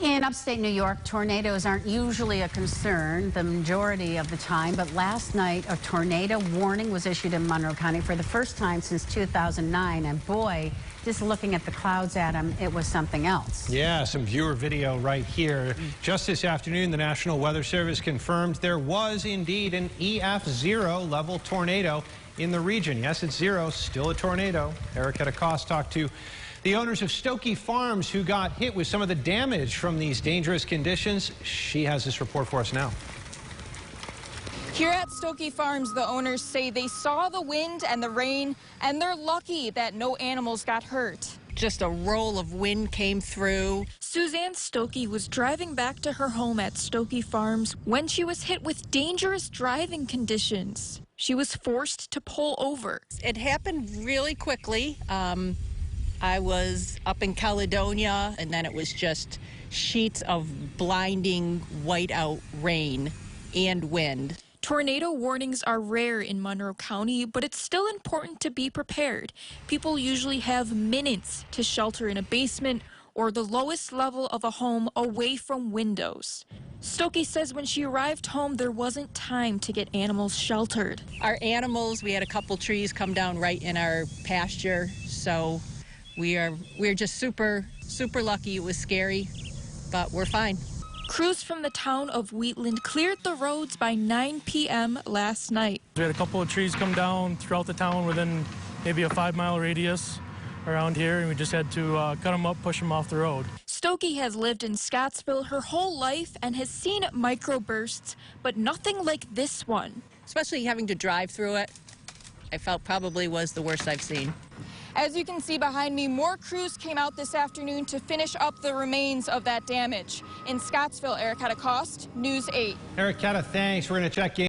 In upstate New York, tornadoes aren't usually a concern the majority of the time, but last night a tornado warning was issued in Monroe County for the first time since 2009, and boy, just looking at the clouds at them, it was something else. Yeah, some viewer video right here. Just this afternoon, the National Weather Service confirmed there was indeed an EF0 level tornado in the region. Yes, it's zero, still a tornado. Erica Cost talked to the owners of Stokey Farms who got hit with some of the damage from these dangerous conditions. She has this report for us now. Here at Stokey Farms, the owners say they saw the wind and the rain, and they're lucky that no animals got hurt. Just a roll of wind came through. Suzanne Stokey was driving back to her home at Stokey Farms when she was hit with dangerous driving conditions. She was forced to pull over. It happened really quickly. I was up in Caledonia, and then it was just sheets of blinding whiteout rain and wind. Tornado warnings are rare in Monroe County, but it's still important to be prepared. People usually have minutes to shelter in a basement or the lowest level of a home away from windows. Stokey says when she arrived home, there wasn't time to get animals sheltered. Our animals, we had a couple trees come down right in our pasture, so we're just super lucky. It was scary, but we're fine. Crews from the town of Wheatland cleared the roads by 9 p.m. last night. We had a couple of trees come down throughout the town within maybe a 5-mile radius around here, and we just had to cut them up, push them off the road. Stokey has lived in Scottsville her whole life and has seen microbursts, but nothing like this one. Especially having to drive through it, I felt probably was the worst I've seen. As you can see behind me, more crews came out this afternoon to finish up the remains of that damage. In Scottsville, Erica Cost, News 8. Erica, thanks. We're going to check in.